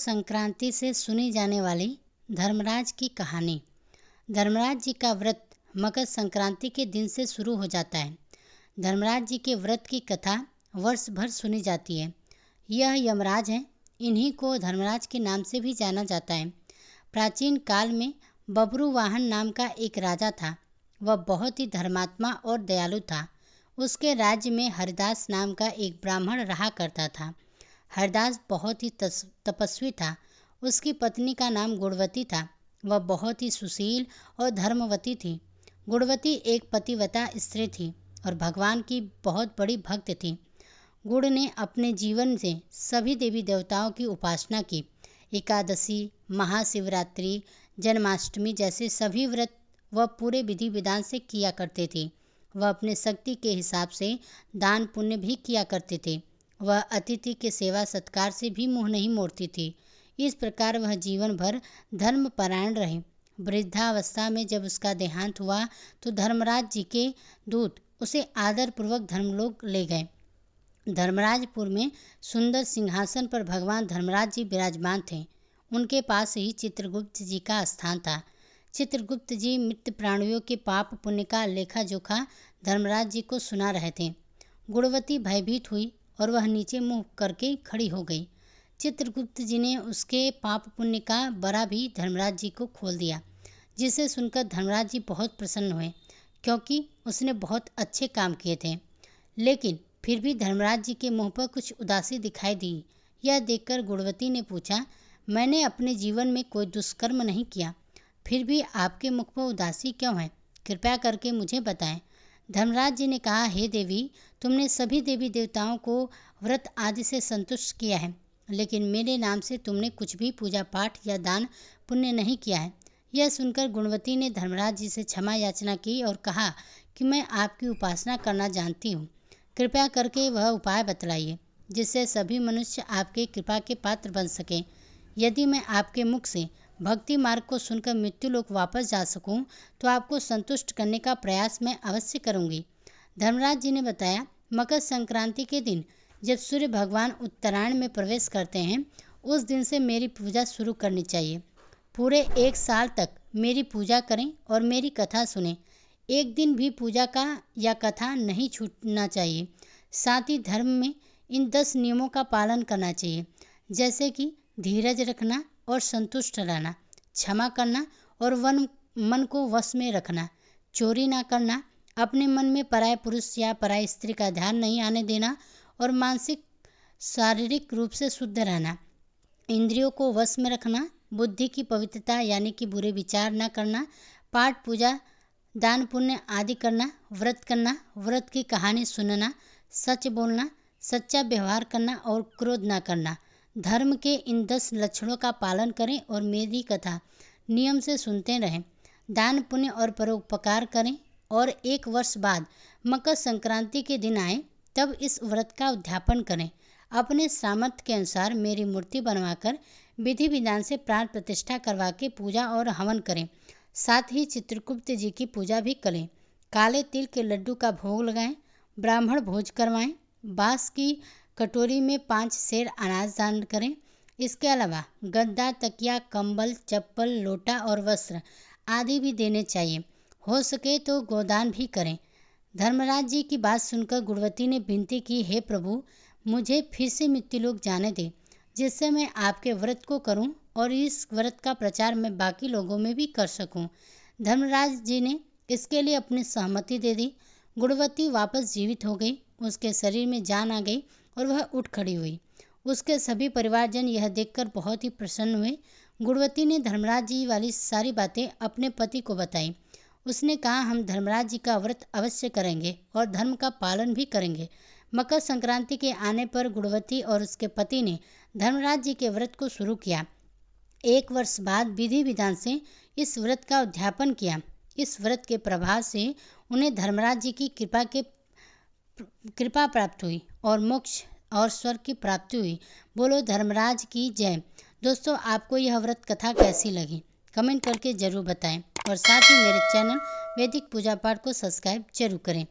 संक्रांति से सुनी जाने वाली धर्मराज की कहानी। धर्मराज जी का व्रत मकर संक्रांति के दिन से शुरू हो जाता है। धर्मराज जी के व्रत की कथा वर्ष भर सुनी जाती है। यह यमराज हैं, इन्हीं को धर्मराज के नाम से भी जाना जाता है। प्राचीन काल में बब्रुवाहन नाम का एक राजा था। वह बहुत ही धर्मात्मा और दयालु था। उसके राज्य में हरिदास नाम का एक ब्राह्मण रहा करता था। हरिदास बहुत ही तपस्वी था। उसकी पत्नी का नाम गुणवती था। वह बहुत ही सुशील और धर्मवती थी। गुणवती एक पतिव्रता स्त्री थी और भगवान की बहुत बड़ी भक्त थी। गुण ने अपने जीवन से सभी देवी देवताओं की उपासना की। एकादशी, महाशिवरात्रि, जन्माष्टमी जैसे सभी व्रत वह पूरे विधि विधान से किया करते थे। वह अपने शक्ति के हिसाब से दान पुण्य भी किया करते थे। वह अतिथि के सेवा सत्कार से भी मुँह नहीं मोड़ती थी। इस प्रकार वह जीवन भर धर्मपरायण रहे। वृद्धावस्था में जब उसका देहांत हुआ तो धर्मराज जी के दूत उसे आदरपूर्वक धर्मलोक ले गए। धर्मराजपुर में सुंदर सिंहासन पर भगवान धर्मराज जी विराजमान थे। उनके पास ही चित्रगुप्त जी का स्थान था। चित्रगुप्त जी मृत प्राणियों के पाप पुण्य का लेखा जोखा धर्मराज जी को सुना रहे थे। गुणवती भयभीत हुई और वह नीचे मुँह करके खड़ी हो गई। चित्रगुप्त जी ने उसके पाप पुण्य का बरा भी धर्मराज जी को खोल दिया, जिसे सुनकर धर्मराज जी बहुत प्रसन्न हुए, क्योंकि उसने बहुत अच्छे काम किए थे। लेकिन फिर भी धर्मराज जी के मुंह पर कुछ उदासी दिखाई दी। यह देखकर गुणवती ने पूछा, मैंने अपने जीवन में कोई दुष्कर्म नहीं किया, फिर भी आपके मुख पर उदासी क्यों है? कृपया करके मुझे बताएं। धर्मराज जी ने कहा, हे देवी, तुमने सभी देवी देवताओं को व्रत आदि से संतुष्ट किया है, लेकिन मेरे नाम से तुमने कुछ भी पूजा पाठ या दान पुण्य नहीं किया है। यह सुनकर गुणवती ने धर्मराज जी से क्षमा याचना की और कहा कि मैं आपकी उपासना करना जानती हूँ। कृपया करके वह उपाय बतलाइए जिससे सभी मनुष्य आपके कृपा के पात्र बन सकें। यदि मैं आपके मुख से भक्ति मार्ग को सुनकर मृत्युलोक वापस जा सकूं, तो आपको संतुष्ट करने का प्रयास मैं अवश्य करूंगी। धर्मराज जी ने बताया, मकर संक्रांति के दिन जब सूर्य भगवान उत्तरायण में प्रवेश करते हैं, उस दिन से मेरी पूजा शुरू करनी चाहिए। पूरे 1 साल तक मेरी पूजा करें और मेरी कथा सुनें। एक दिन भी पूजा का या कथा नहीं छूटना चाहिए। साथ ही धर्म में इन 10 नियमों का पालन करना चाहिए, जैसे कि धीरज रखना और संतुष्ट रहना, क्षमा करना और मन को वश में रखना, चोरी ना करना, अपने मन में पराये पुरुष या पराई स्त्री का ध्यान नहीं आने देना और मानसिक शारीरिक रूप से शुद्ध रहना, इंद्रियों को वश में रखना, बुद्धि की पवित्रता यानी कि बुरे विचार न करना, पाठ पूजा दान पुण्य आदि करना, व्रत की कहानी सुनना, सच बोलना, सच्चा व्यवहार करना और क्रोध न करना। धर्म के इन 10 लक्षणों का पालन करें और मेरी कथा नियम से सुनते रहें। दान पुण्य और परोपकार करें और 1 वर्ष बाद मकर संक्रांति के दिन आए तब इस व्रत का उद्यापन करें। अपने सामर्थ्य के अनुसार मेरी मूर्ति बनवाकर विधि विधान से प्राण प्रतिष्ठा करवा के पूजा और हवन करें। साथ ही चित्रगुप्त जी की पूजा भी करें। काले तिल के लड्डू का भोग लगाएं, ब्राह्मण भोज करवाएं, बांस की कटोरी में 5 सेर अनाज दान करें। इसके अलावा गद्दा, तकिया, कंबल, चप्पल, लोटा और वस्त्र आदि भी देने चाहिए। हो सके तो गोदान भी करें। धर्मराज जी की बात सुनकर गुणवती ने विनती की, हे प्रभु, मुझे फिर से मृत्युलोक जाने दें, जिससे मैं आपके व्रत को करूं और इस व्रत का प्रचार मैं बाकी लोगों में भी कर सकूं। धर्मराज जी ने इसके लिए अपनी सहमति दे दी। गुणवती वापस जीवित हो गई। उसके शरीर में जान आ गई और वह उठ खड़ी हुई। उसके सभी परिवारजन यह देखकर बहुत ही प्रसन्न हुए। गुणवती ने धर्मराज जी वाली सारी बातें अपने पति को बताई। उसने कहा, हम धर्मराज जी का व्रत अवश्य करेंगे और धर्म का पालन भी करेंगे। मकर संक्रांति के आने पर गुणवती और उसके पति ने धर्मराज जी के व्रत को शुरू किया। 1 वर्ष बाद विधि विधान से इस व्रत का उद्यापन किया। इस व्रत के प्रभाव से उन्हें धर्मराज जी की कृपा प्राप्त हुई और मोक्ष और स्वर्ग की प्राप्ति हुई। बोलो धर्मराज की जय। दोस्तों, आपको यह व्रत कथा कैसी लगी कमेंट करके ज़रूर बताएं और साथ ही मेरे चैनल वैदिक पूजा पाठ को सब्सक्राइब जरूर करें।